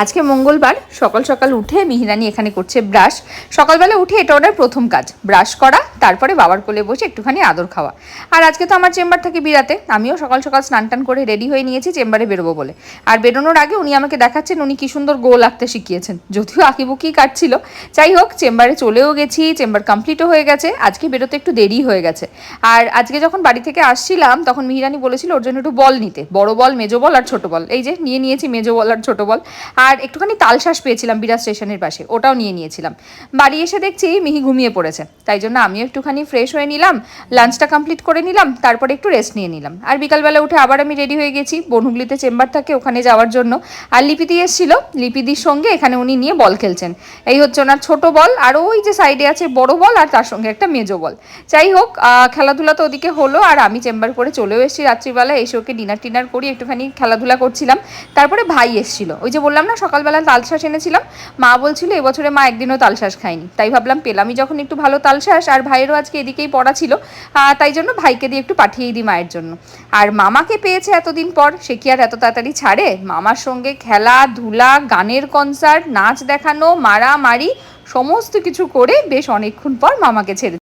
আজকে মঙ্গলবার সকাল সকাল উঠে মিহিরানি এখানে করছে ব্রাশ। সকালবেলা উঠে এটা ওনার প্রথম কাজ, ব্রাশ করা, তারপরে বাবার কোলে বসে একটুখানি আদর খাওয়া। আর আজকে তো আমার চেম্বার থেকে বিরাতে, আমিও সকাল সকাল স্নান টান করে রেডি হয়ে নিয়েছি চেম্বারে বেরোবো বলে। আর বেরোনোর আগে উনি আমাকে দেখাচ্ছেন উনি কি সুন্দর গোল আঁকতে শিখিয়েছেন, যদিও আঁকিবুকি কাটছিল। যাই হোক, চেম্বারে চলেও গেছি, চেম্বার কমপ্লিটও হয়ে গেছে। আজকে বেরোতে একটু দেরি হয়ে গেছে। আর আজকে যখন বাড়ি থেকে আসছিলাম তখন মিহিরানি বলেছিল ওর জন্য একটু বল নিতে, বড় বল, মেজো বল আর ছোট বল। এই যে নিয়ে নিয়েছি মেজো বল আর ছোট বল। আর একটুখানি তালশ্বাস পেয়েছিলাম বিরাট স্টেশনের পাশে, ওটাও নিয়ে নিয়েছিলাম। বাড়ি এসে দেখছি মিহি ঘুমিয়ে পড়েছে, তাই জন্য আমিও একটুখানি ফ্রেশ হয়ে নিলাম, লাঞ্চটা কমপ্লিট করে নিলাম, তারপরে একটু রেস্ট নিয়ে নিলাম। আর বিকালবেলা উঠে আবার আমি রেডি হয়ে গেছি, বনহুগলিতে চেম্বার থাকে ওখানে যাওয়ার জন্য। আর লিপিদি এসেছিল, লিপিদির সঙ্গে এখানে উনি নিয়ে বল খেলছেন। এই হচ্ছে ওনার ছোট বল, আর ওই যে সাইডে আছে বড় বল, আর তার সঙ্গে একটা মেজো বল। যাই হোক, খেলাধুলা তো ওদিকে হলো, আর আমি চেম্বার করে চলেও এসেছি রাত্রিবেলা। এসে ওকে ডিনার টিনার করি, একটুখানি খেলাধুলা করছিলাম। তারপরে ভাই এসেছিল, ওই যে বললাম না সকালবেলা তালশ্বাস এনেছিলাম, মা বলছিল এবছরে মা একদিনও তালশ্বাস খায়নি, তাই ভাবলাম পেলামই যখন একটু ভালো তালশ্বাস, আর ভাইয়েরও আজকে এদিকেই পড়া ছিল, তাই জন্য ভাইকে দিয়ে একটু পাঠিয়েই দিই মায়ের জন্য। আর মামাকে পেয়েছে এতদিন পর, সে কি আর এত তাড়াতাড়ি ছাড়ে? মামার সঙ্গে খেলাধুলা, গানের কনসার্ট, নাচ দেখানো, মারামারি, সমস্ত কিছু করে বেশ অনেকক্ষণ পর মামাকে ছেড়ে